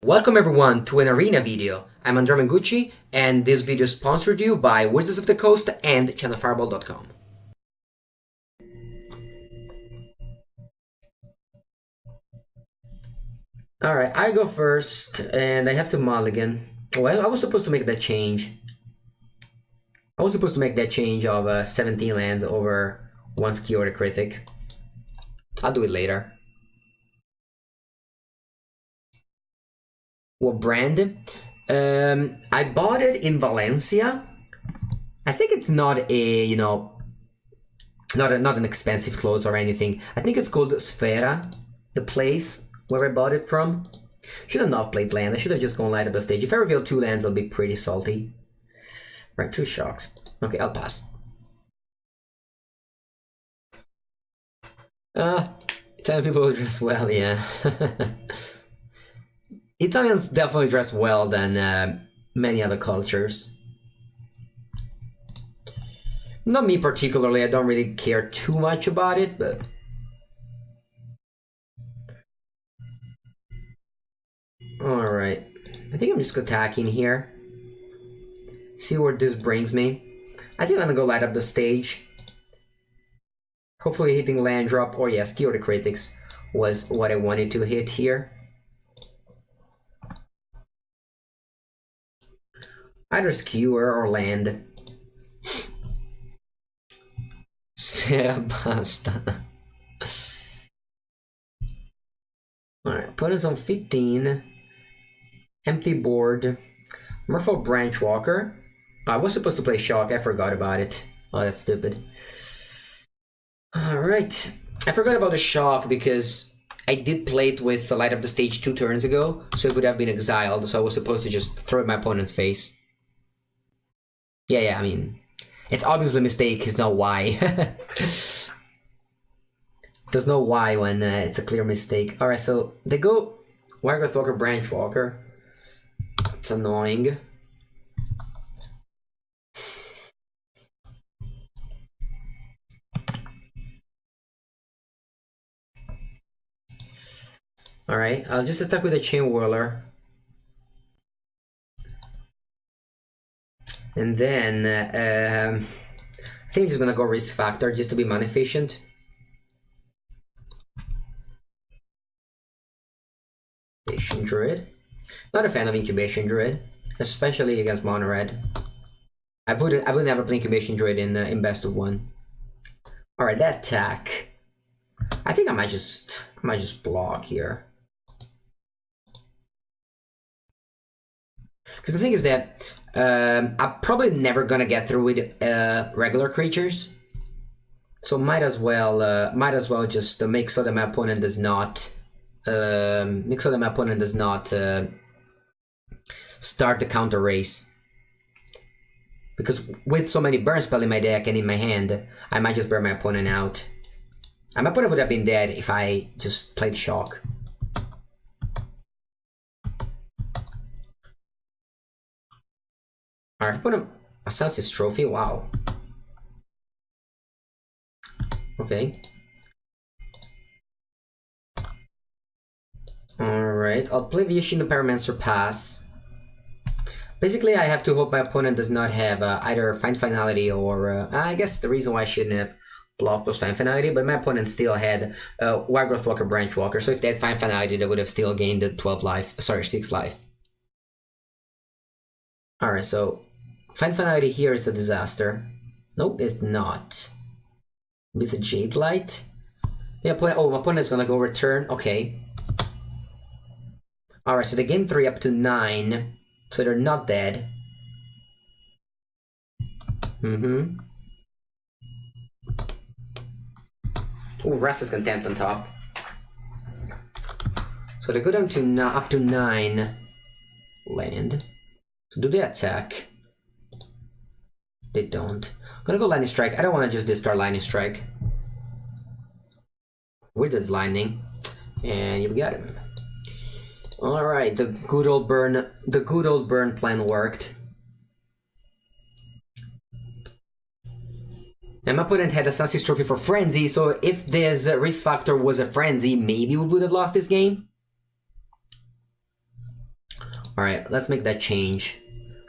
Welcome everyone to an arena video. I'm Andrea Mengucci, and this video is sponsored you by Wizards of the Coast and channelfireball.com. Alright, I go first, and I have to mulligan. Well, I was supposed to make that change. I was supposed to make that change of 17 lands over 1 skill or a critic. I'll do it later. What brand? I bought it in Valencia. I think it's not a, not an expensive clothes or anything. I think it's called Sfera, the place where I bought it from. Should have not played land. I should have just gone light up the stage. If I reveal 2 lands, I'll be pretty salty. Right, 2 shocks. Okay, I'll pass. Italian people dress well, yeah. Italians definitely dress well than many other cultures. Not me particularly, I don't really care too much about it, but... Alright, I think I'm just attacking here. See where this brings me. I think I'm gonna go light up the stage. Hopefully hitting land drop, or yes, Skill the Critics was what I wanted to hit here. Either skewer or land. Sfera basta. Alright, opponent's on 15. Empty board. Merfolk Branchwalker. I was supposed to play Shock, I forgot about it. Oh, that's stupid. Alright. I forgot about the Shock because I did play it with the Light Up the Stage 2 turns ago, so it would have been exiled, so I was supposed to just throw it in my opponent's face. Yeah, I mean, it's obviously a mistake, it's not why. There's no why when it's a clear mistake. Alright, so they go Wargoth Branchwalker. It's annoying. Alright, I'll just attack with a Chain Whirler. And then, I think I'm just gonna go Risk Factor just to be mana efficient. Incubation Druid. Not a fan of Incubation Druid, especially against Mono Red. I would never play Incubation Druid in best of 1. Alright, that attack. I think I might just block here. Because the thing is that I'm probably never gonna get through with regular creatures, so might as well just make so that my opponent does not start the counter race. Because with so many burn spells in my deck and in my hand, I might just burn my opponent out. And my opponent would have been dead if I just played Shock. Alright, put him Assassin's Trophy, wow. Okay. Alright, I'll play Vyashin the Pyromancer pass. Basically, I have to hope my opponent does not have either Find Finality or... I guess the reason why I shouldn't have blocked was Find Finality, but my opponent still had Wargrowth Walker, Branchwalker, so if they had Find Finality, they would have still gained 12 life. Sorry, 6 life. Alright, so... Find Finality here is a disaster. Nope, it's not. It's a Jade Light. Yeah, my opponent's gonna go return. Okay. Alright, so they gain 3 up to 9. So they're not dead. Ooh, Restless Contempt on top. So they go down to up to 9 land. So do they attack? They don't. I'm gonna go Lightning Strike. I don't want to just discard Lightning Strike. Wizard's Lightning. And you got him. Alright, the good old burn plan worked. And my opponent had Assassin's Trophy for Frenzy, so if this Risk Factor was a Frenzy, maybe we would have lost this game. Alright, let's make that change.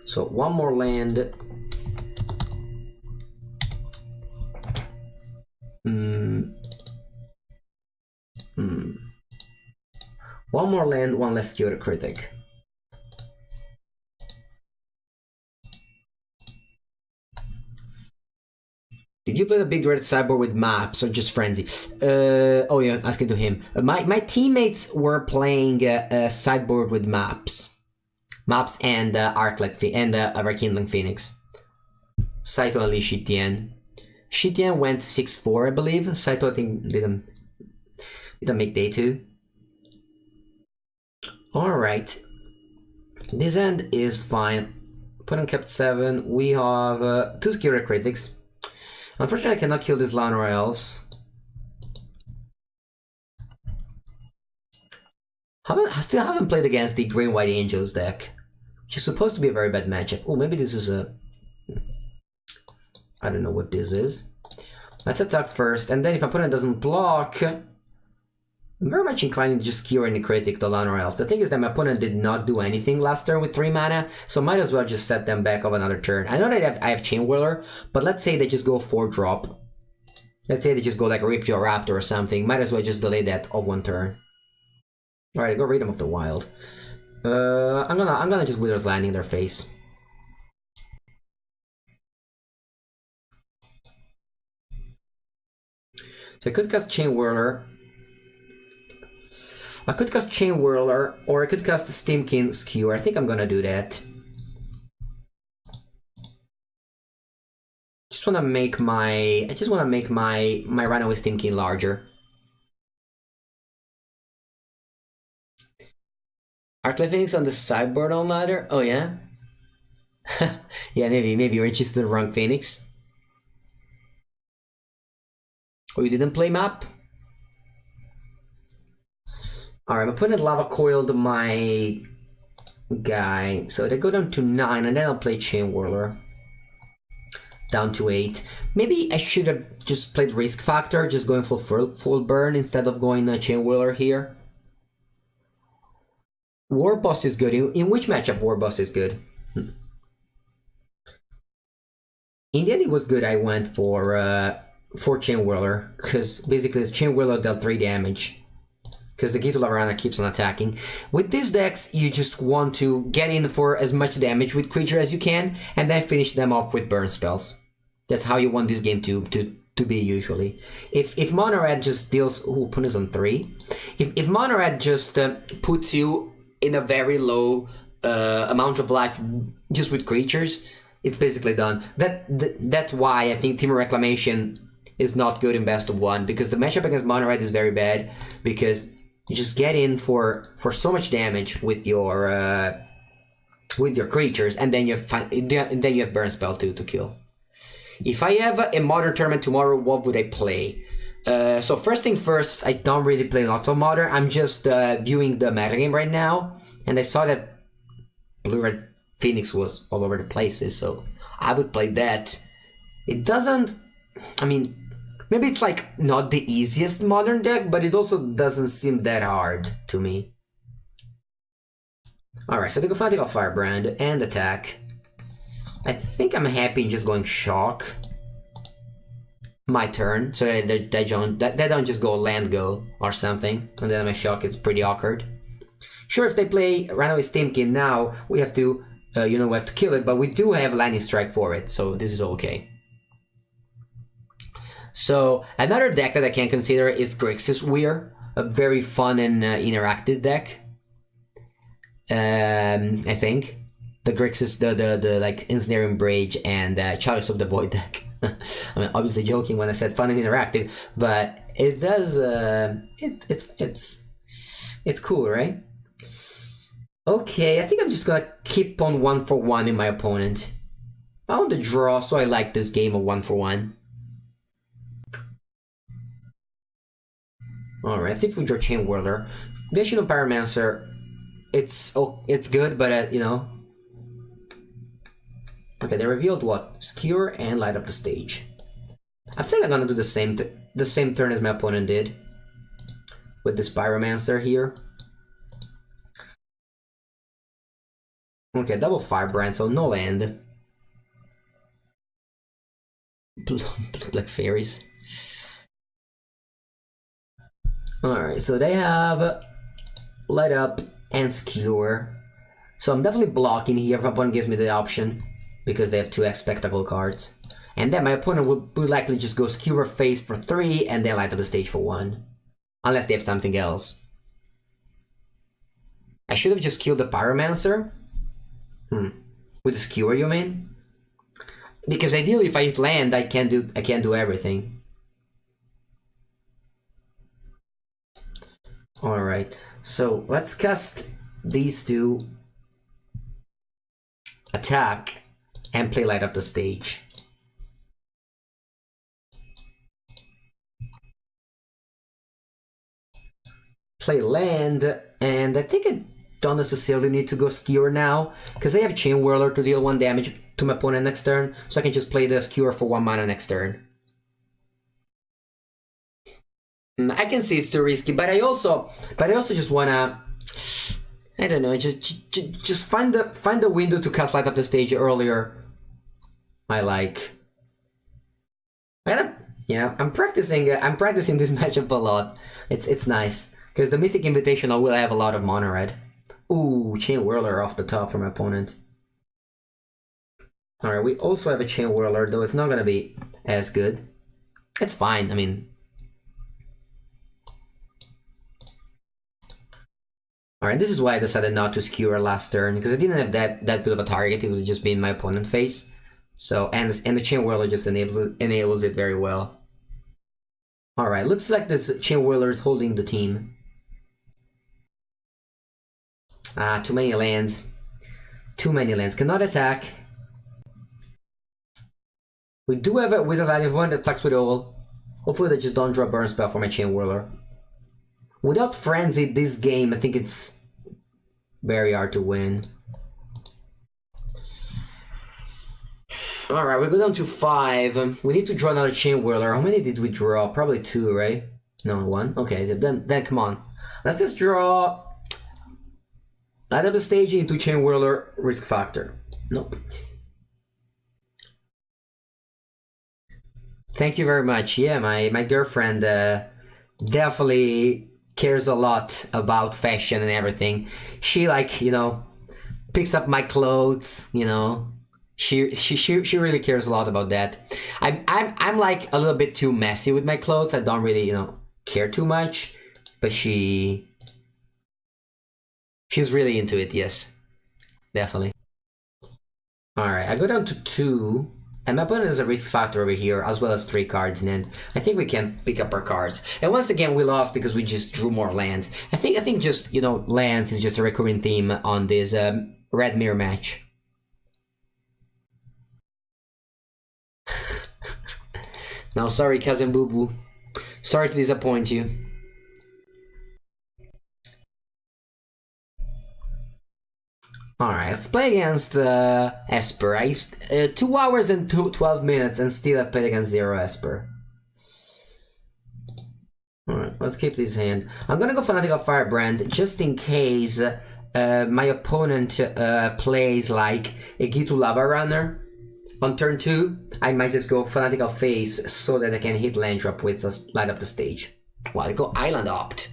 So, one more land. One more land, one less Kyoto critic. Did you play the big red sideboard with maps or just frenzy? Oh yeah, asking to him. My teammates were playing sideboard with maps and Arclight and Rekindling Phoenix. Saito and Li Shitian. Shitian went 6-4, I believe. Saito I think didn't make day 2. Alright. This end is fine. Opponent kept 7. We have 2 Skira critics. Unfortunately, I cannot kill this land or else. I still haven't played against the Green White Angels deck, which is supposed to be a very bad matchup. Oh, maybe this is a... I don't know what this is. Let's attack first, and then if opponent doesn't block, I'm very much inclined to just cure any critic the land or else. The thing is that my opponent did not do anything last turn with 3 mana, so might as well just set them back of another turn. I know that I have Chain Whirler, but let's say they just go 4-drop. Let's say they just go like Ripjaw Raptor or something. Might as well just delay that of 1 turn. Alright, go Rhythm of the Wild. I'm gonna just Wither's Landing their face. So I could cast Chain Whirler. I could cast Chain Whirler, or I could cast Steamkin Skewer. I think I'm gonna do that. I just wanna make my Runaway Steamkin larger. Arclight Phoenix on the sideboard on ladder? Oh yeah? Yeah, maybe you're interested in the wrong Phoenix. Oh, you didn't play map? Alright, my opponent lava coiled my guy. So they go down to 9, and then I'll play Chain Whirler. Down to 8. Maybe I should have just played Risk Factor, just going for full burn instead of going Chain Whirler here. War Boss is good. In which matchup War Boss is good? In the end it was good. I went for Chain Whirler, because basically Chain Whirler dealt 3 damage. Because the Gitu Lavarana keeps on attacking. With these decks, you just want to get in for as much damage with creature as you can, and then finish them off with burn spells. That's how you want this game to be usually. If Mono Red just deals... Ooh, opponent's on 3. If Mono Red just puts you in a very low amount of life just with creatures, it's basically done. That's why I think Team Reclamation is not good in best of 1, because the matchup against Mono Red is very bad, because you just get in for so much damage with your creatures, and then you have burn spell to kill. If I have a modern tournament tomorrow, what would I play? So first thing first, I don't really play lots of modern. I'm just viewing the metagame right now, and I saw that Blue Red Phoenix was all over the places, so I would play that. It doesn't... I mean... Maybe it's like not the easiest modern deck, but it also doesn't seem that hard to me. Alright, so they go Fanatical Firebrand and attack. I think I'm happy in just going Shock. My turn, so they don't just go land go or something, and then my Shock, it's pretty awkward. Sure, if they play Runaway Steamkin now, we have to, we have to kill it, but we do have Lightning Strike for it, so this is okay. So, another deck that I can consider is Grixis Weir, a very fun and interactive deck. I think. The Grixis, the like Ensnaring Bridge and Chalice of the Void deck. I mean, obviously joking when I said fun and interactive, but it does, it's cool, right? Okay, I think I'm just gonna keep on 1-for-1 in my opponent. I want to draw, so I like this game of 1-for-1. Alright, let's see if we draw Chain Whirler. Vision of Pyromancer, it's good, but okay, they revealed what? Skewer and Light Up the Stage. I think I'm gonna do the same turn as my opponent did with this Pyromancer here. Okay, double firebrand, so no land. Black fairies. Alright, so they have light up and skewer. So I'm definitely blocking here if my opponent gives me the option, because they have 2 spectacle cards. And then my opponent will likely just go skewer face for 3 and then light up the stage for 1. Unless they have something else. I should have just killed the Pyromancer. With the skewer, you mean? Because ideally if I hit land, I can't do everything. Alright, so let's cast these 2, attack, and play light up the stage. Play land, and I think I don't necessarily need to go skewer now, because I have Chain Whirler to deal 1 damage to my opponent next turn, so I can just play the skewer for 1 mana next turn. I can see it's too risky, but I also just wanna, I don't know, just find the window to cast light up the stage earlier. Yeah, I'm practicing this matchup a lot. It's nice because the Mythic Invitational will have a lot of mono red. Ooh, Chain Whirler off the top for my opponent. All right, we also have a Chain Whirler, though it's not gonna be as good. It's fine. I mean. Alright, this is why I decided not to skewer last turn, because I didn't have that good of a target. It would just be in my opponent's face. So, and the Chain Whirler just enables it very well. Alright, looks like this Chain Whirler is holding the team. Too many lands. Too many lands. Cannot attack. We do have a Wizard Lightning one that attacks with all. Hopefully they just don't draw a burn spell for my Chain Whirler. Without Frenzy this game, I think it's very hard to win. Alright, we go down to 5. We need to draw another Chain Whirler. How many did we draw? Probably 2, right? No, 1. Okay, then come on. Let's just draw light up the stage into Chain Whirler risk factor. Nope. Thank you very much. Yeah, my girlfriend definitely cares a lot about fashion and everything. She, like, you know, picks up my clothes, you know. She really cares a lot about that. I'm like a little bit too messy with my clothes. I don't really, you know, care too much, but she's really into it. Yes, definitely. All right, I go down to 2. And my opponent has a risk factor over here, as well as 3 cards, and then I think we can pick up our cards. And once again, we lost because we just drew more lands. I think just, you know, lands is just a recurring theme on this Red Mirror match. No, sorry, Cousin Boo Boo. Sorry to disappoint you. Alright, let's play against Esper. I used 2 hours and 12 minutes and still have played against 0 Esper. Alright, let's keep this hand. I'm gonna go Fanatical Firebrand just in case my opponent plays like a Gitu Lava Runner. On turn 2, I might just go Fanatical Face so that I can hit land drop with light up the stage. Well, I go Island Opt.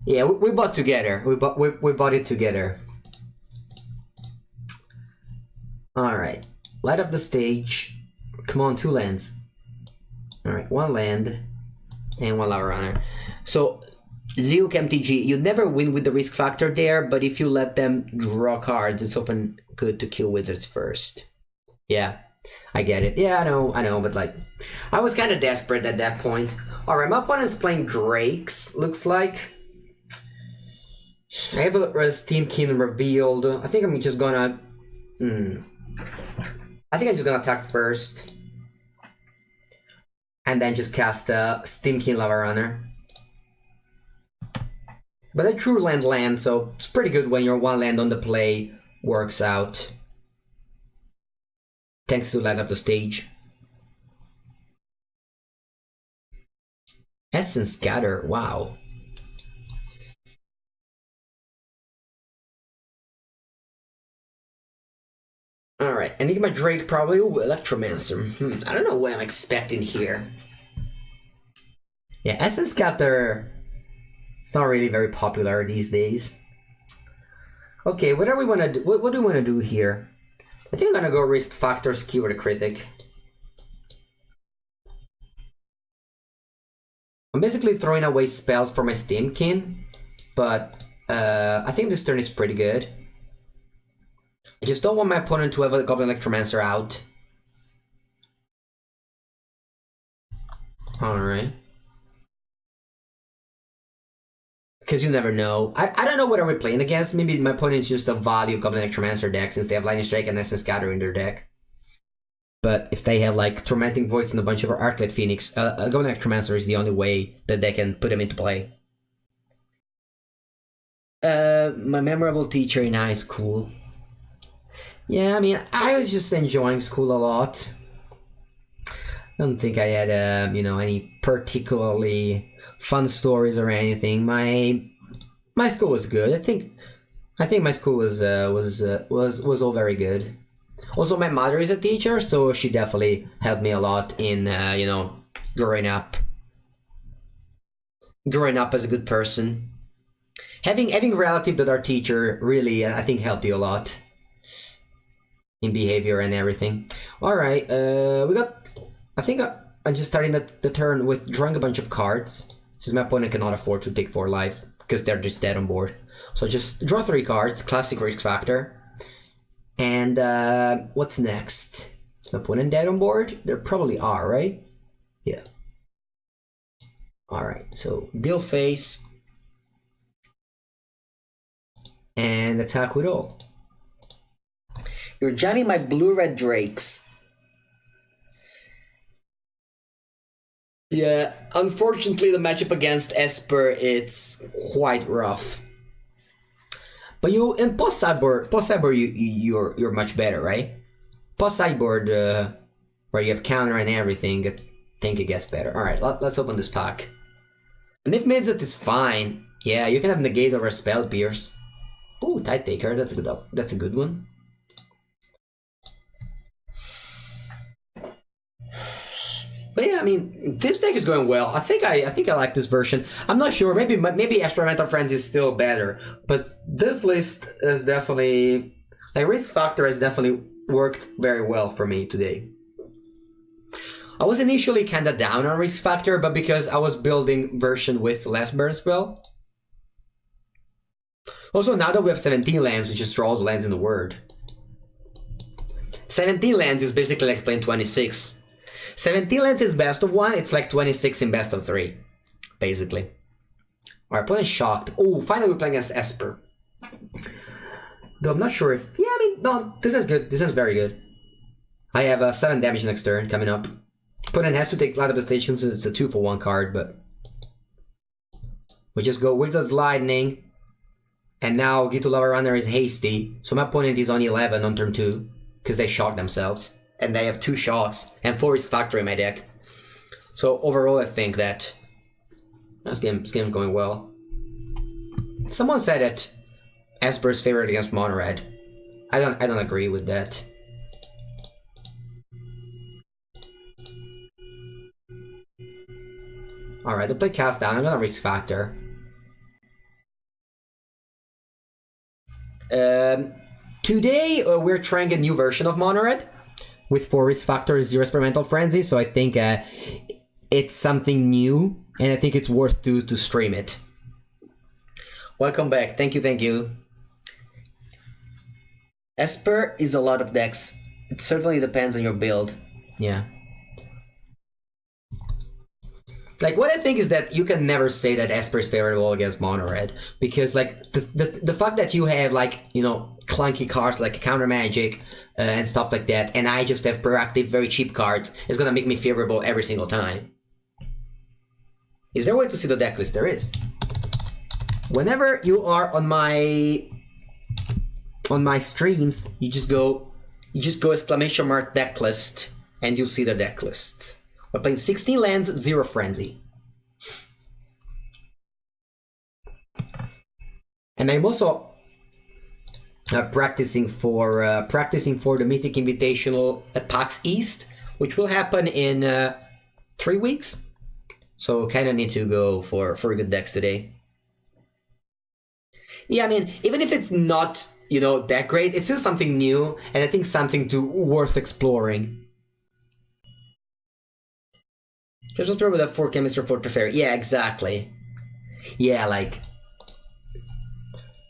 Yeah, we bought together. We bought it together. Alright. Light up the stage. Come on, 2 lands. Alright, 1 land and 1 Lava Runner. So, Luke MTG, you never win with the risk factor there, but if you let them draw cards, it's often good to kill wizards first. Yeah, I get it. Yeah, I know, but like, I was kind of desperate at that point. Alright, my opponent's playing Drakes, looks like. I have a Steam King revealed. I think I'm just gonna... I think I'm just gonna attack first. And then just cast Steam King Lava Runner. But I drew land, so it's pretty good when your 1 land on the play works out. Thanks to light up the stage. Essence Scatter, wow. Alright, Enigma Drake probably. Ooh, Electromancer. I don't know what I'm expecting here. Yeah, Essence Scatter. It's not really very popular these days. Okay, what do we want to do? What do we want to do here? I think I'm gonna go Risk Factor Skewer the Critic. I'm basically throwing away spells for my Steamkin, but I think this turn is pretty good. I just don't want my opponent to have a Goblin Electromancer out. Alright. Because you never know. I don't know what are we playing against. Maybe my opponent is just a value Goblin Electromancer deck since they have Lightning Strike and Essence Scatter in their deck. But if they have like Tormenting Voice and a bunch of Arclight Phoenix, a Goblin Electromancer is the only way that they can put them into play. My memorable teacher in high school. Yeah, I mean, I was just enjoying school a lot. I don't think I had, you know, any particularly fun stories or anything. My school was good. I think my school was all very good. Also, my mother is a teacher, so she definitely helped me a lot in you know, growing up as a good person. Having a relative that are teacher really, I think, helped you a lot in behavior and everything. All right, we got. I think I'm just starting the turn with drawing a bunch of cards, since my opponent cannot afford to take 4 life because they're just dead on board. So just draw 3 cards, classic Risk Factor. And what's next? Is my opponent dead on board? There probably are, right? Yeah. Alright, so deal face. And attack with all. You're jamming my blue-red Drakes. Yeah, unfortunately the matchup against Esper, it's quite rough. But you in post sideboard you're much better, right? Post sideboard where you have counter and everything, I think it gets better. All right, let's open this pack. And if Midzet is fine, yeah, you can have negate over Spell Pierce. Ooh, Tide Taker, that's a good one. But yeah, I mean, this deck is going well. I think I like this version. I'm not sure. Maybe Experimental Frenzy is still better, but this list is definitely, like, Risk Factor has definitely worked very well for me today. I was initially kind of down on Risk Factor, but because I was building version with less burn spell. Also, now that we have 17 lands, we just draw all the lands in the word. 17 lands is basically like playing 26. 17 lands is best of 1, it's like 26 in best of 3, basically. Alright, playing shocked. Oh, finally we're playing against Esper. Though I'm not sure if... Yeah, I mean, no, this is good. This is very good. I have 7 damage next turn coming up. Opponent has to take Light Devastation since it's a 2-for-1 card, but... We just go Wizard's Lightning. And now Gitu Lava Runner is hasty, so my opponent is on 11 on turn 2, because they shock themselves. And they have 2 shocks and 4 Risk Factor in my deck. So overall, I think that this game's going well. Someone said that Esper is favored against Mono Red. I don't agree with that. All right, they play Cast Down. I'm gonna Risk Factor. Today we're trying a new version of Mono Red. With 4 Risk Factor, 0 Experimental Frenzy, so I think it's something new, and I think it's worth to stream it. Welcome back, thank you. Esper is a lot of decks. It certainly depends on your build. Yeah. Like, what I think is that you can never say that Esper is favorable against Mono Red, because like the fact that you have, like, you know, clunky cards like Counter Magic and stuff like that, and I just have proactive, very cheap cards, is gonna make me favorable every single time. Is there a way to see the deck list? There is. Whenever you are on my streams, you just go ! deck list, and you'll see the deck list. We're playing 16 lands, 0 Frenzy. And I'm also practicing for the Mythic Invitational at PAX East, which will happen in 3 weeks. So kind of need to go for good decks today. Yeah, I mean, even if it's not, you know, that great, it's still something new, and I think something worth exploring. Just not with a 4 Chemistry for Teferi. Yeah, exactly. Yeah, like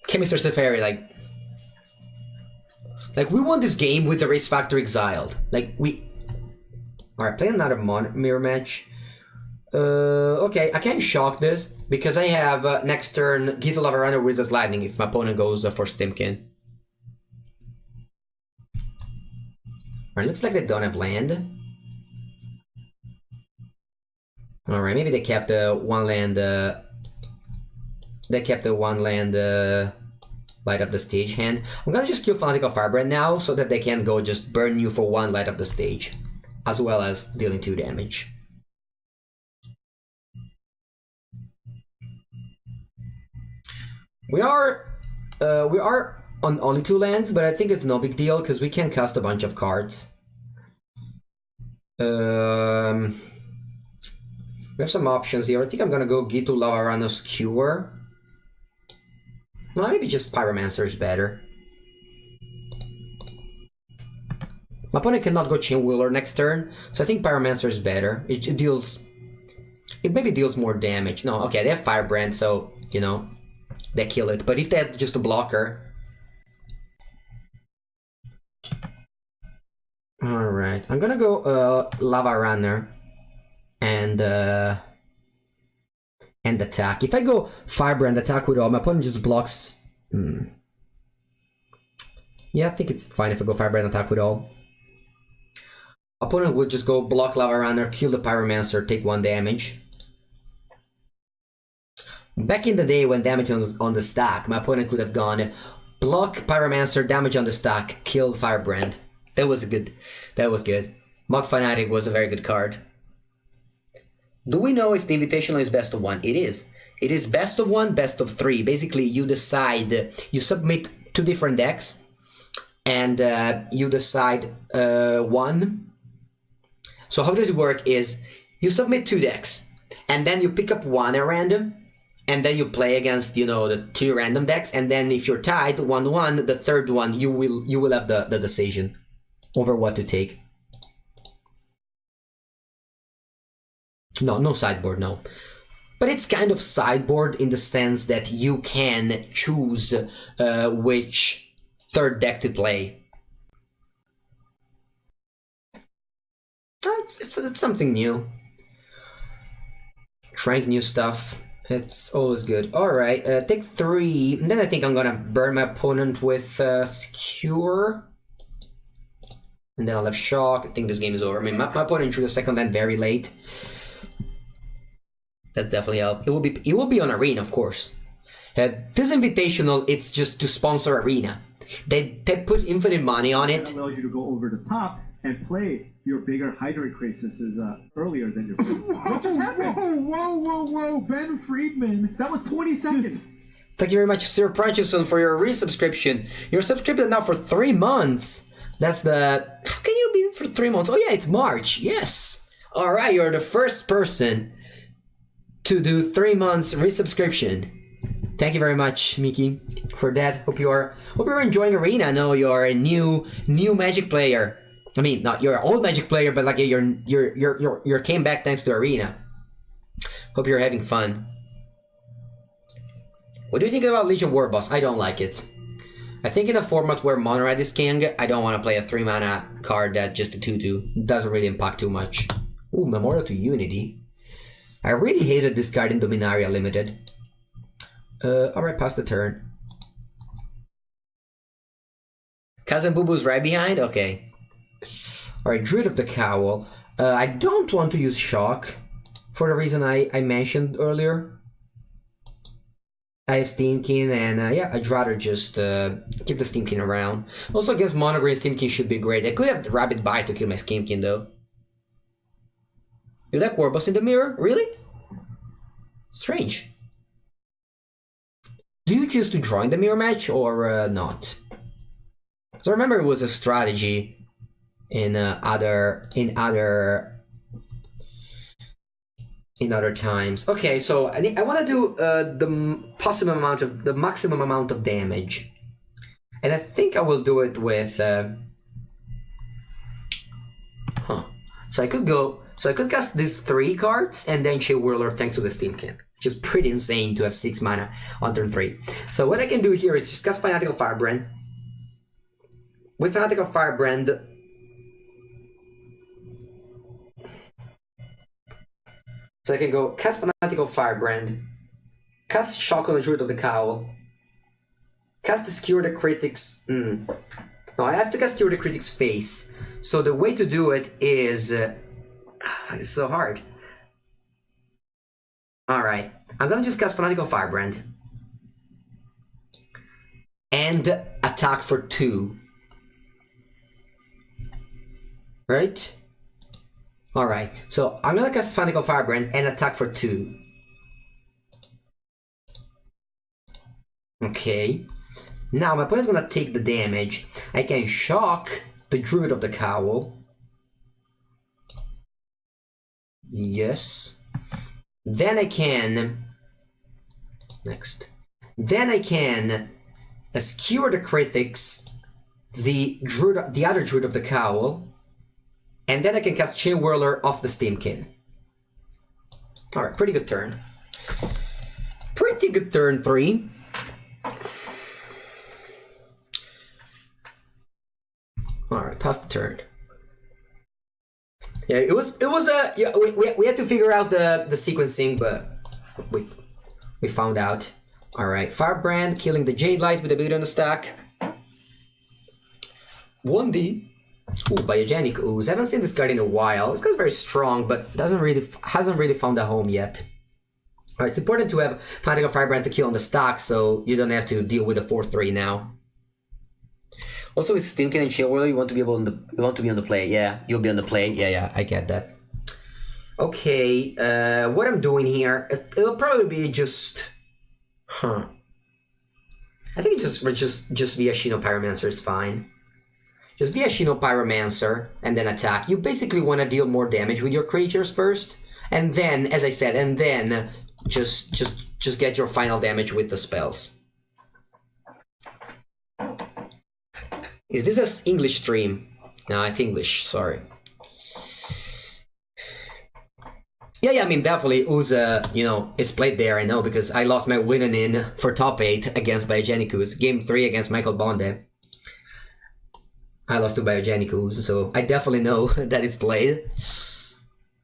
Chemistry Teferi, like we won this game with the Race Factor exiled. Like we. All right, play another mirror match. Okay, I can't shock this because I have next turn Gita Lavarana Wizard's Lightning if my opponent goes for Stimkin. Alright, looks like they don't have land. Alright, maybe they kept the one land. They kept the one land light up the stage hand. I'm gonna just kill Fanatical Firebrand now so that they can go just burn you for 1 light up the stage, as well as dealing 2 damage. We are on only 2 lands, but I think it's no big deal because we can cast a bunch of cards. We have some options here. I think I'm gonna go Gitu Lavarano's Cure. Well, maybe just Pyromancer is better. My opponent cannot go Chain Wheeler next turn, so I think Pyromancer is better. It maybe deals more damage. No, okay, they have Firebrand, so, you know, they kill it. But if they had just a blocker... Alright, I'm gonna go Lava Runner and attack. If I go Firebrand attack with all, my opponent just blocks... Yeah, I think it's fine if I go Firebrand attack with all. Opponent would just go block Lava Runner, kill the Pyromancer, take 1 damage. Back in the day when damage was on the stack, my opponent could have gone block Pyromancer, damage on the stack, kill Firebrand. That was good. Mog Fanatic was a very good card. Do we know if the Invitational is best of 1? It is. It is best of 1, best of 3. Basically, you decide, you submit 2 different decks, and you decide 1. So how does it work is, you submit 2 decks, and then you pick up 1 at random, and then you play against, you know, the 2 random decks, and then if you're tied 1-1, the third one you will have the decision over what to take. No sideboard, no. But it's kind of sideboard in the sense that you can choose which third deck to play. It's something new. Trying new stuff. It's always good. Alright, take 3. And then I think I'm gonna burn my opponent with Secure. And then I'll have Shock. I think this game is over. I mean, my opponent drew the second land very late. That definitely helped. It will be on Arena, of course. This Invitational, it's just to sponsor Arena. They put infinite money on it. That allows you to go over the top and play your bigger Hydrate Crisis earlier than your... What just happened? Whoa, Ben Friedman. That was 20 seconds. Thank you very much, Sir Pranchison, for your resubscription. You're subscribed now for 3 months. That's the... How can you be for 3 months? Oh yeah, it's March. Yes. Alright, you're the first person to do 3 months resubscription. Thank you very much, Miki, for that. Hope you're enjoying Arena. I know you're a new Magic player. I mean, not you're an old Magic player, but like you're came back thanks to Arena. Hope you're having fun. What do you think about Legion Warboss? I don't like it. I think in a format where Mono Red is king, I don't want to play a 3 mana card that just a 2/2 doesn't really impact too much. Ooh, Memorial to Unity. I really hated this card in Dominaria Limited. Alright, pass the turn. Cousin Boo Boo's right behind? Okay. Alright, Druid of the Cowl. I don't want to use Shock for the reason I mentioned earlier. I have Steamkin, and yeah, I'd rather just keep the Steamkin around. Also, I guess Monogreen Steamkin should be great. I could have Rabbit Bite to kill my Steamkin, though. You like Warboss in the mirror? Really? Strange. Do you choose to join the mirror match or not? So I remember it was a strategy in other times. Okay, so I want to do the maximum amount of damage, and I think I will do it with. So I could cast these 3 cards and then Chain Whirler thanks to the Steam Can. Which is pretty insane to have 6 mana on turn 3. So what I can do here is just cast Fanatical Firebrand. With Fanatical Firebrand, so I can go cast Fanatical Firebrand, cast Shock on the Druid of the Cowl, cast Skewer the Critic's. No, I have to cast Skewer the Critic's face. So the way to do it is. It's so hard. Alright, I'm gonna just cast Fanatical Firebrand. And attack for 2. Right? Alright, so I'm gonna cast Fanatical Firebrand and attack for 2. Okay. Now my opponent's gonna take the damage. I can shock the Druid of the Cowl. Yes. Then I can... Next. Then I can skewer the Critics, the other Druid of the Cowl, and then I can cast Chain Whirler off the Steamkin. Alright, pretty good turn. Pretty good turn 3. Alright, pass the turn. Yeah, it was yeah, we had to figure out the sequencing, but we found out. Alright, Firebrand killing the Jade Light with a Beauty on the stack. 1D. Ooh, Biogenic Ooze. I haven't seen this card in a while. This card's very strong, but hasn't really found a home yet. Alright, it's important to have Fanatical Firebrand to kill on the stack, so you don't have to deal with a 4-3 now. Also with Steamkin and Chain Whirler, you want to be on the play. Yeah, you'll be on the play. Yeah, I get that. Okay, what I'm doing here, it'll probably be just... I think just via Shino Pyromancer is fine. Just via Shino Pyromancer and then attack. You basically want to deal more damage with your creatures first, and then, as I said, and then just get your final damage with the spells. Is this an English stream? No, it's English, sorry. Yeah, I mean, definitely, Uza, it's played there, I know, because I lost my winning in for top 8 against Biogenicus. Game 3 against Michael Bonde. I lost to Biogenicus, so I definitely know that it's played.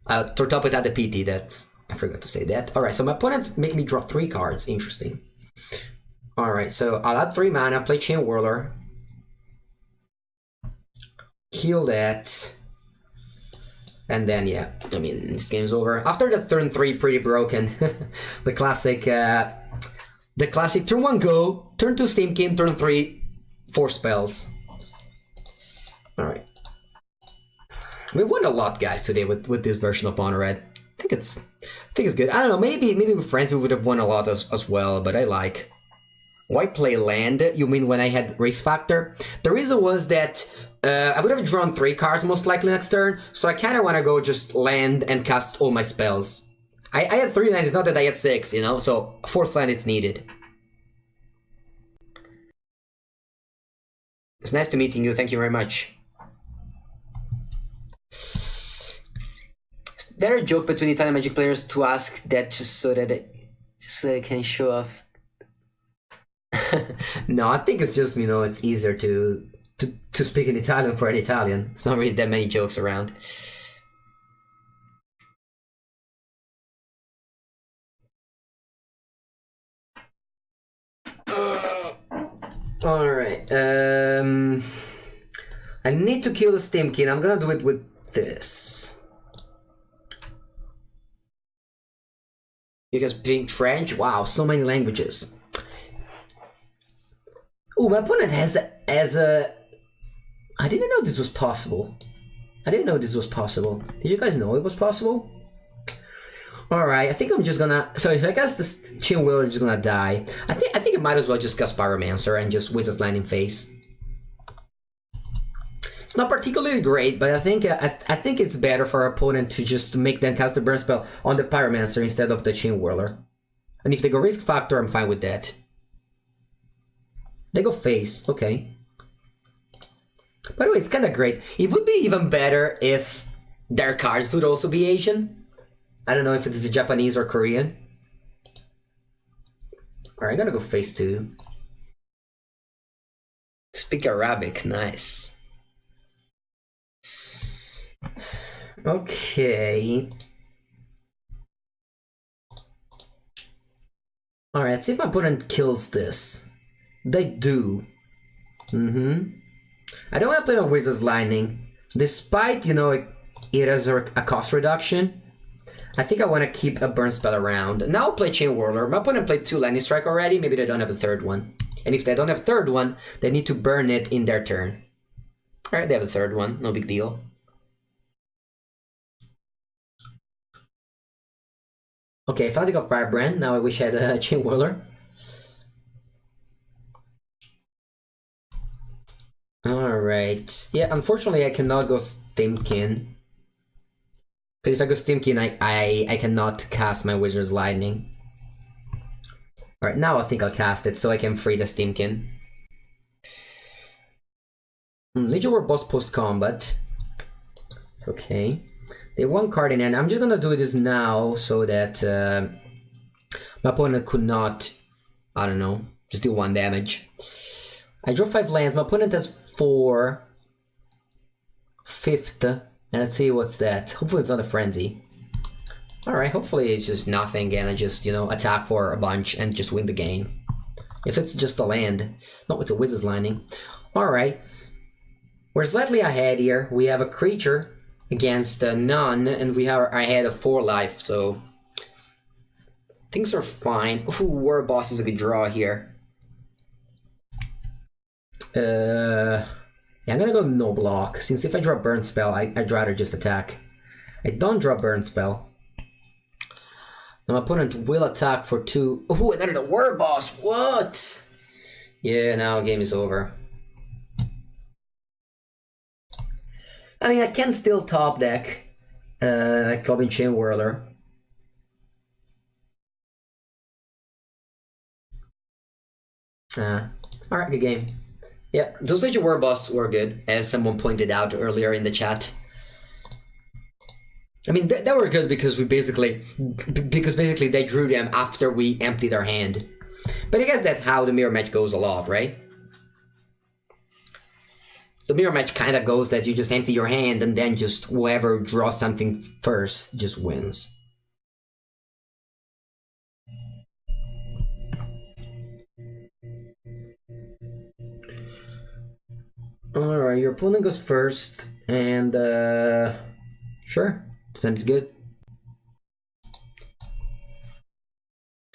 For top 8 at the PT, I forgot to say that. Alright, so my opponents make me draw 3 cards, interesting. Alright, so I'll add 3 mana, play Chain Whirler. Heal that. And then, yeah, I mean, this game's over. After the turn 3, pretty broken. the classic turn 1 go, turn 2 Steamkin, turn 3, 4 spells. Alright. We've won a lot, guys, today with this version of Mono Red. I think it's good. I don't know, maybe with friends we would have won a lot as well, but I like. Why play land? You mean when I had Race Factor? The reason was that I would have drawn 3 cards most likely next turn, so I kind of want to go just land and cast all my spells. I had 3 lands, it's not that I had 6, so 4th land it's needed. It's nice to meeting you, thank you very much. Is there a joke between Italian Magic players to ask that just so they can show off? No, I think it's just, it's easier to speak in Italian for an Italian. It's not really that many jokes around. Alright, I need to kill the Steamkin. I'm gonna do it with this. You guys speak French? Wow, so many languages. Oh, my opponent has a... I didn't know this was possible. Did you guys know it was possible? Alright, I think I'm just gonna... So if I guess this Chin Wheeler is just gonna die. I think it might as well just cast Pyromancer and just Wizard's Landing Phase. It's not particularly great, but I think it's better for our opponent to just make them cast the Burn Spell on the Pyromancer instead of the Chin Whirler. And if they go Risk Factor, I'm fine with that. They go Face, okay. By the way, it's kind of great. It would be even better if their cards would also be Asian. I don't know if it's Japanese or Korean. Alright, I'm gonna go Face 2. Speak Arabic, nice. Okay. Alright, let's see if my opponent kills this. They do. I don't want to play on Wizard's Lightning. Despite, you know, it has a cost reduction, I think I want to keep a Burn Spell around. Now I'll play Chain Whirler. My opponent played 2 Lightning Strike already, maybe they don't have a third one. And if they don't have a third one, they need to burn it in their turn. Alright, they have a third one, no big deal. Okay, I found I got Firebrand, now I wish I had a Chain Whirler. Alright, yeah, unfortunately I cannot go Stimkin. Because if I go Stimkin, I cannot cast my Wizard's Lightning. Alright, now I think I'll cast it so I can free the Stimkin. Legion War Boss post-combat. It's okay. They have 1 card in hand. I'm just gonna do this now so that my opponent could not, I don't know, just do 1 damage. I draw 5 lands. My opponent has 4. 5th. And let's see what's that. Hopefully it's not a Frenzy. Alright, hopefully it's just nothing and I just, you know, attack for a bunch and just win the game. If it's just a land. No, it's a Wizard's Lightning. Alright. We're slightly ahead here. We have a creature against none, and we are ahead of 4 life, so things are fine. Ooh, War Boss is a good draw here. Yeah, I'm gonna go no block, since if I draw Burn Spell, I'd rather just attack. I don't draw Burn Spell. Now my opponent will attack for 2. Ooh, another War Boss, what? Yeah, now game is over. I mean, I can still top deck, like Goblin Chain Whirler. Alright, good game. Yeah, those Legion War Boss were good, as someone pointed out earlier in the chat. I mean, they were good because basically they drew them after we emptied our hand. But I guess that's how the mirror match goes a lot, right? The mirror match kind of goes that you just empty your hand and then just whoever draws something first just wins. Alright, your opponent goes first, and sure, sounds good.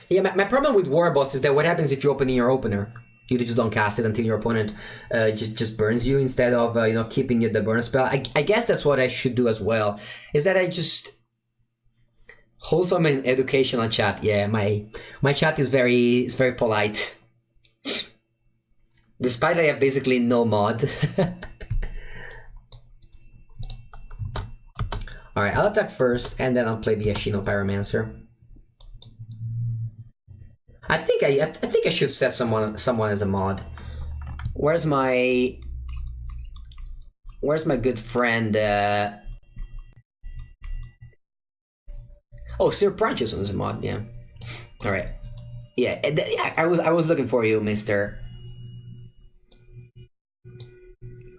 Yeah, my problem with War Boss is that what happens if you open in your opener? You just don't cast it until your opponent just burns you instead of you know, keeping it the burn spell. I guess that's what I should do as well. Is that I just wholesome and educational chat. Yeah, my chat is very polite. Despite I have basically no mod. Alright, I'll attack first and then I'll play the Ashino Pyromancer. I think I should set someone as a mod. Where's my good friend? Oh, Sir Pranchison is a mod. Yeah. All right. Yeah. I was looking for you, Mister.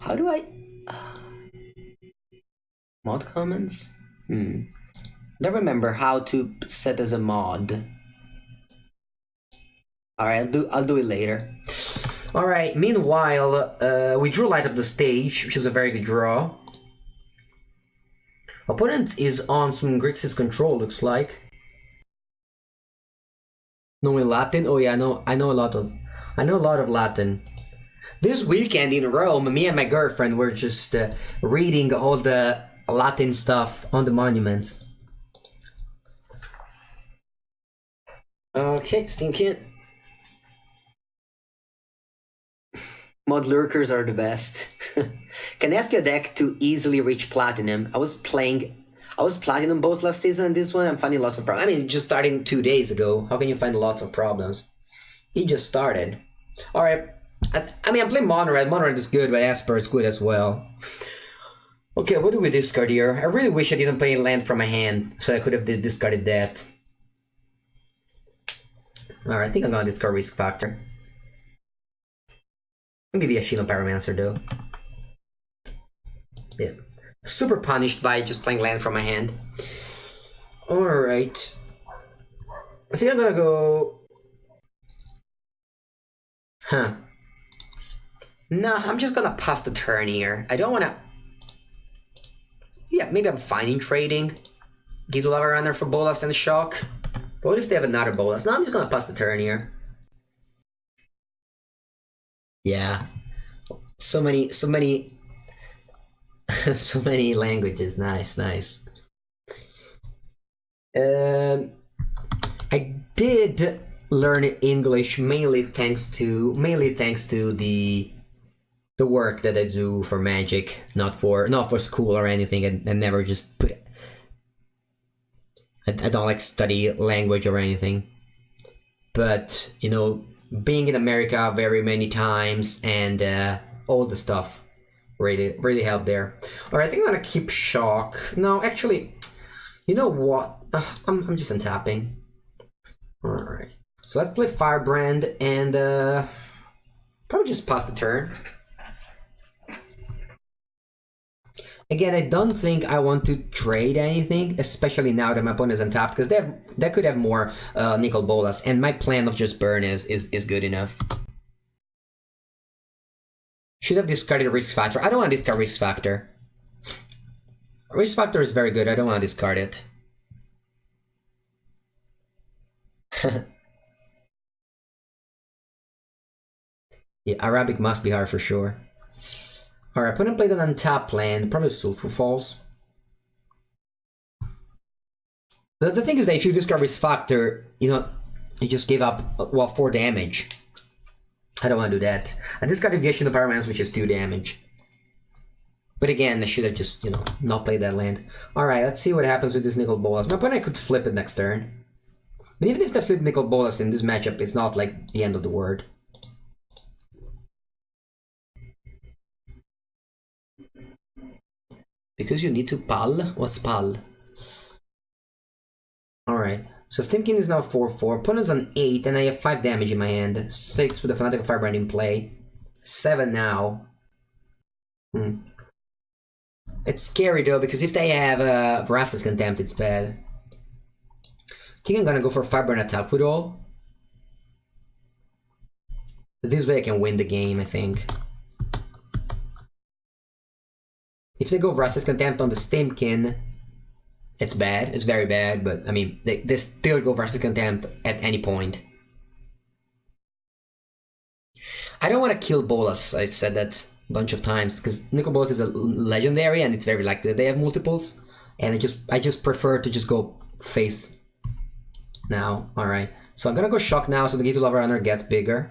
How do I mod comments? Don't remember how to set as a mod. Alright, I'll do it later. Alright, meanwhile, we drew Light Up the Stage, which is a very good draw. Opponent is on some Grixis control, looks like. Knowing Latin? Oh yeah, I know a lot of Latin. This weekend in Rome, me and my girlfriend were just reading all the Latin stuff on the monuments. Okay, Steam Kit. Mod lurkers are the best. Can I ask you a deck to easily reach platinum? I was platinum both last season and this one. I'm finding lots of problems. I mean, just starting 2 days ago. How can you find lots of problems? He just started. All right. I mean, I'm playing Monored. Monored is good, but Esper is good as well. Okay, what do we discard here? I really wish I didn't play a land from my hand, so I could have discarded that. All right, I think I'm gonna discard Risk Factor. Maybe a Shield Pyromancer though. Yeah. Super punished by just playing land from my hand. Alright. I think I'm gonna go... Huh. No, I'm just gonna pass the turn here. I don't wanna... Yeah, maybe I'm fine in trading. Get a Lava Runner for Bolas and Shock. But what if they have another Bolas? No, I'm just gonna pass the turn here. Yeah. So many so many languages. Nice. I did learn English mainly thanks to the work that I do for Magic, not for school or anything. I never just put I don't like study language or anything. But, you know, being in America very many times and all the stuff really helped there. All right, I think I'm gonna keep Shock. No, actually, you know what? I'm just untapping. All right, so let's play Firebrand and probably just pass the turn. Again, I don't think I want to trade anything, especially now that my opponent is untapped, because they could have more Nicol Bolas, and my plan of just burn is good enough. Should have discarded Risk Factor. I don't want to discard Risk Factor. Risk Factor is very good. I don't want to discard it. Yeah, Arabic must be hard for sure. Alright, opponent played an untapped land, probably Sulfur Falls. The thing is that if you discard Risk Factor, you know, you just gave up, well, 4 damage. I don't want to do that. I discarded Vision of Pyromancer, which is 2 damage. But again, I should have just, you know, not played that land. Alright, let's see what happens with this Nicol Bolas. My opponent could flip it next turn. But even if they flip Nicol Bolas in this matchup, it's not like the end of the world. Because you need to pal? What's pal? Alright, so Stimkin is now 4-4. Opponent's on 8, and I have 5 damage in my hand. 6 with the Fanatical Firebrand in play. 7 now. It's scary though, because if they have Vrasta's Contempt, it's bad. I think I'm gonna go for Firebrand attack with all. This way I can win the game, I think. If they go Vrasta's Contempt on the Stimkin, it's bad. It's very bad, but I mean, they still go Vrasta's Contempt at any point. I don't want to kill Bolas. I said that a bunch of times because Nicol Bolas is a legendary, and it's very likely that they have multiples. And I just prefer to just go face now. All right, so I'm gonna go Shock now, so the Gate to Lava Runner gets bigger.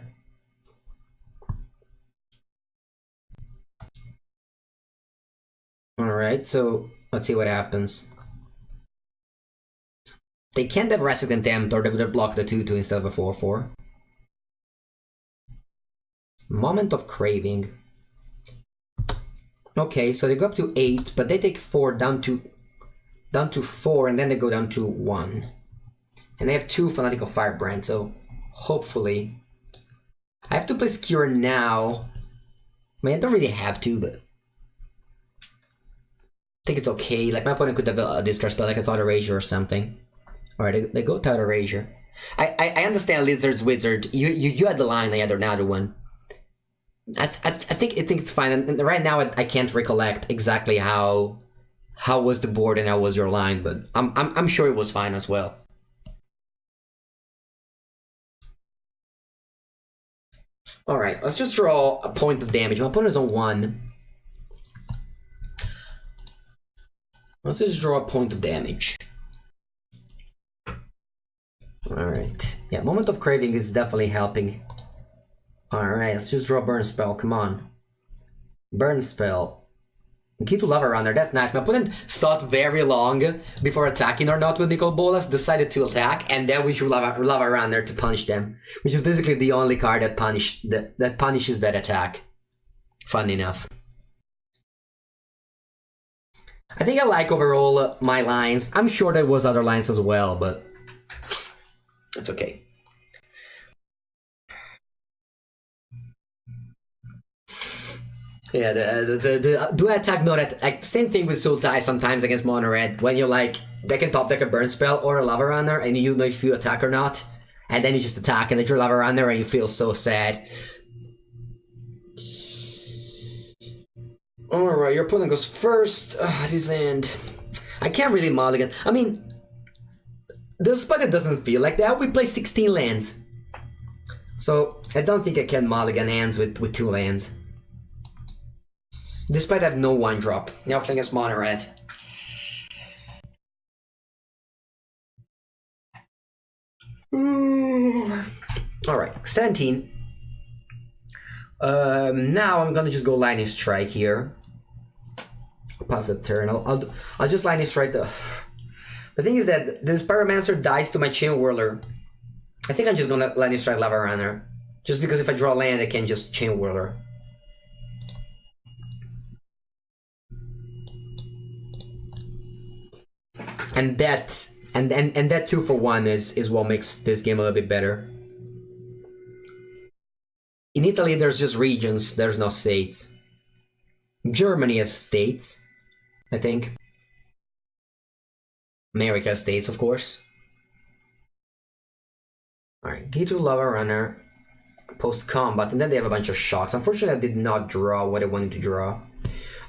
Alright, so let's see what happens. They can't have Vrasta's Contempt, or they would have blocked the 2-2 instead of a 4-4. Moment of Craving. Okay, so they go up to 8, but they take 4 down to 4, and then they go down to 1. And they have 2 Fanatical Firebrand, so hopefully... I have to play Skewer now. I mean, I don't really have to, but... I think it's okay. Like, my opponent could have a discard spell, like a Thought Erasure or something. Alright, they go Thought Erasure. I understand Lizard's Wizard. You had the line, I had another one. I think it's fine. And right now, I can't recollect exactly how was the board and how was your line, but I'm sure it was fine as well. Alright, let's just draw a point of damage. My opponent's on 1. Let's just draw a point of damage. Alright. Yeah, Moment of Craving is definitely helping. Alright, let's just draw Burn Spell, come on. Burn Spell. Key to Lava Runner, that's nice. My opponent thought very long before attacking or not with Nicol Bolas, decided to attack, and then we should Lava Runner to punish them. Which is basically the only card that punishes that attack. Fun enough. I think I like overall my lines. I'm sure there was other lines as well, but it's okay. Yeah, the do I attack, not attack. Same thing with Sultai sometimes against Mono Red, when you're like, they can top deck a Burn Spell or a Lava Runner, and you know if you attack or not, and then you just attack and then draw Lava Runner and you feel so sad. Alright, your opponent goes first. At his end. I can't really mulligan. I mean, despite it doesn't feel like that, we play 16 lands. So, I don't think I can mulligan hands with 2 lands. Despite I have no 1-drop. Now playing as Mono Red. Alright, 17. Now I'm gonna just go Lightning Strike here. Pass the turn. I'll just Lightning Strike the... The thing is that this Pyromancer dies to my Chain Whirler. I think I'm just gonna Lightning Strike Lava Runner. Just because if I draw land, I can just Chain Whirler. And that 2 for 1 is what makes this game a little bit better. In Italy, there's just regions, there's no states. Germany has states, I think. America has states, of course. Alright, G2 Lava Runner, post-combat, and then they have a bunch of shocks. Unfortunately, I did not draw what I wanted to draw.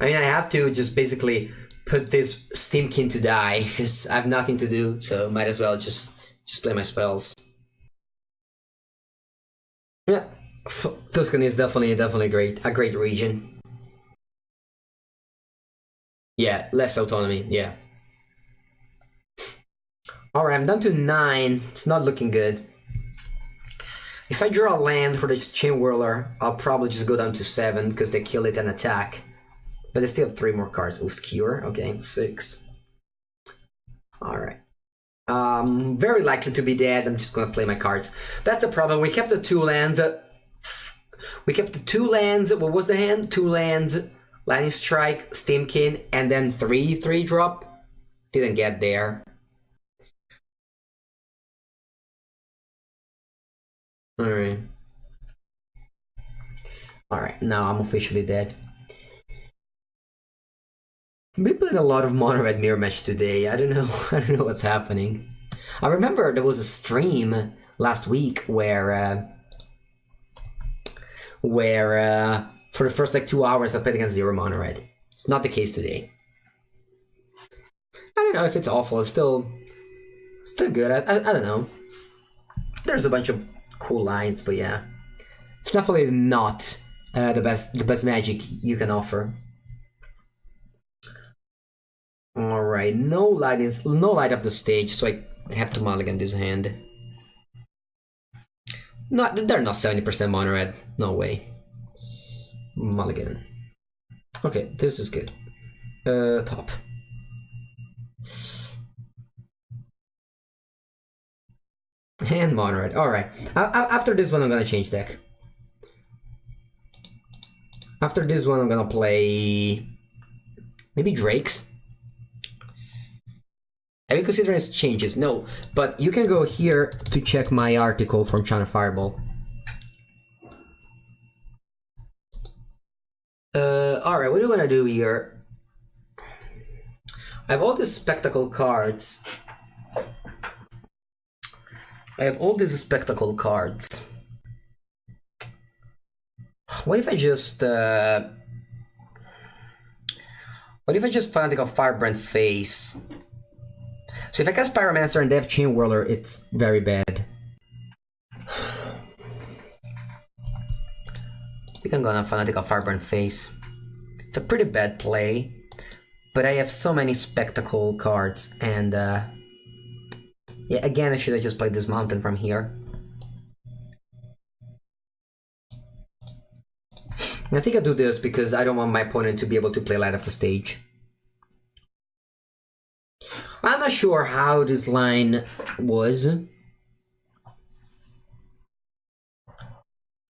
I mean, I have to just basically put this Steamkin to die, because I have nothing to do, so might as well just play my spells. Yeah, Tuscany is definitely a great region. Yeah, less autonomy, yeah. Alright, I'm down to 9, it's not looking good. If I draw a land for the Chain Whirler, I'll probably just go down to 7, because they kill it and attack. But they still have 3 more cards. Ooh, Skewer. Okay, 6. Alright. Very likely to be dead. I'm just gonna play my cards. That's a problem. We kept the 2 lands. We kept the 2 lands. What was the hand? 2 lands. Lightning Strike, Steamkin, and then 3 drop. Didn't get there. Alright. Alright, now I'm officially dead. We played a lot of Mono Red Mirror Match today. I don't know what's happening. I remember there was a stream last week where for the first like 2 hours I played against 0 Mono Red. It's not the case today. I don't know if it's awful. It's still good. I don't know. There's a bunch of cool lines, but yeah, it's definitely not the best magic you can offer. Alright, no light up the stage, so I have to mulligan this hand. They're not 70% Mono Red. No way. Mulligan. Okay, this is good. Top. And Mono Red. Alright. After this one, I'm gonna change deck. After this one, I'm gonna play... maybe Drakes? Have you considered its changes? No, but you can go here to check my article from China Fireball. Alright, what do you want to do here? I have all these spectacle cards. What if I just... what if I just Fanatical Firebrand Face? So if I cast Pyromancer and they have Chain Whirler, it's very bad. I think I'm gonna Fanatical Firebrand Face. It's a pretty bad play, but I have so many Spectacle cards, and yeah, again, I should have just played this Mountain from here. I think I'll do this because I don't want my opponent to be able to play light up the stage. I'm not sure how this line was.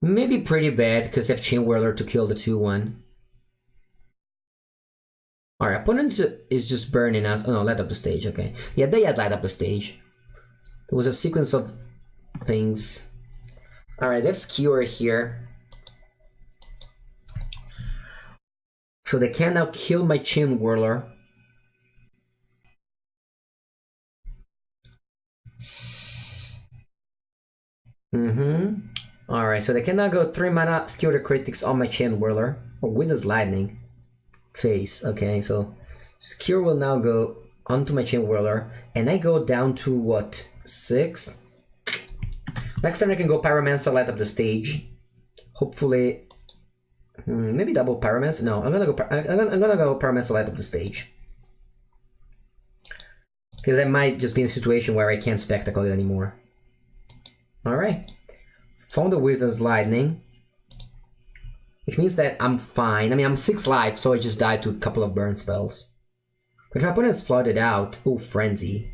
Maybe pretty bad because they have Chain Whirler to kill the 2-1. Alright, opponent is just burning us. Oh no, light up the stage, okay. Yeah, they had light up the stage. There was a sequence of things. Alright, they have Skewer here. So they can now kill my Chain Whirler. Alright, so they can now go 3 mana, Skewer the Critics on my Chain Whirler. Oh, Wizard's Lightning. Face, okay, so Skewer will now go onto my Chain Whirler, and I go down to what, 6? Next time I can go Pyromancer, light up the stage. Hopefully, maybe double Pyromancer. No, I'm gonna go Pyromancer, light up the stage, because I might just be in a situation where I can't spectacle it anymore. All right, found the Wizard's Lightning. Which means that I'm fine. I mean, I'm 6 life, so I just died to a couple of burn spells. But if my opponent's flooded out... Oh, Frenzy.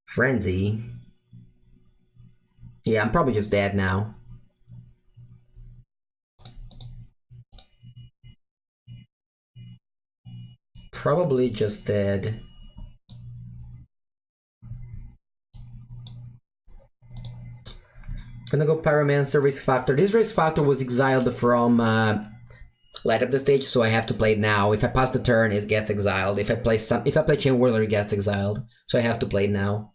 Frenzy. Yeah, I'm probably just dead now. Probably just dead. Gonna go Pyromancer, Risk Factor. This Risk Factor was exiled from light up the stage, so I have to play it now. If I pass the turn, it gets exiled. If I play Chain Whirler, it gets exiled. So I have to play it now.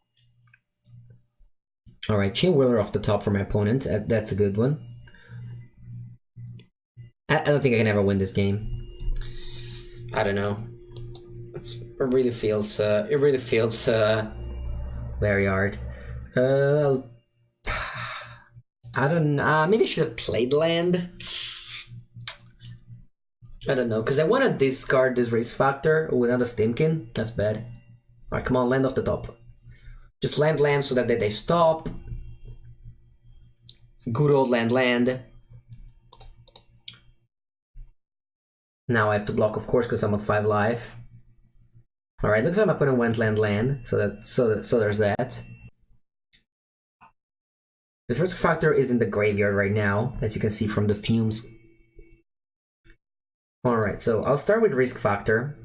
Alright, Chain Whirler off the top for my opponent. That's a good one. I don't think I can ever win this game. I don't know. It really feels very hard. I don't know, maybe I should have played land. I don't know, because I want to discard this Risk Factor. Oh, another Stimkin. That's bad. Alright, come on, land off the top. Just land so that they stop. Good old land. Now I have to block, of course, because I'm at 5 life. Alright, looks like my opponent went land. So there's that. The Risk Factor is in the graveyard right now, as you can see from the fumes. Alright, so I'll start with Risk Factor.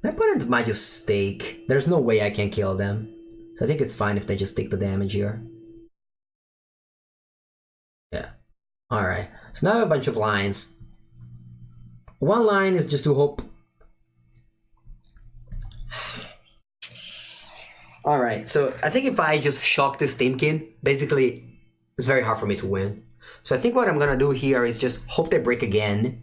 My opponent might just stake. There's no way I can kill them. So I think it's fine if they just take the damage here. Yeah. Alright, so now I have a bunch of lines. One line is just to hope... Alright, so I think if I just shock this Stimkin, basically, it's very hard for me to win. So I think what I'm gonna do here is just hope they break again,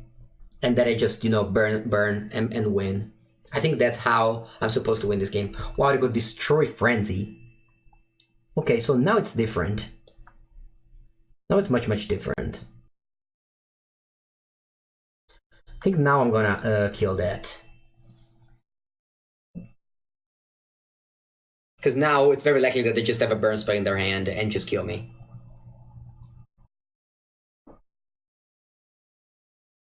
and then I just, burn and win. I think that's how I'm supposed to win this game. Wow, I go destroy Frenzy. Okay, so now it's different. Now it's much different. I think now I'm gonna kill that. Because now it's very likely that they just have a burn spell in their hand and just kill me.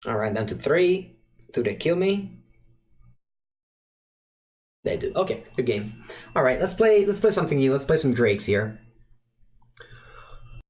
Alright, down to 3. Do they kill me? They do. Okay, good game. Alright, let's play something new. Let's play some Drakes here.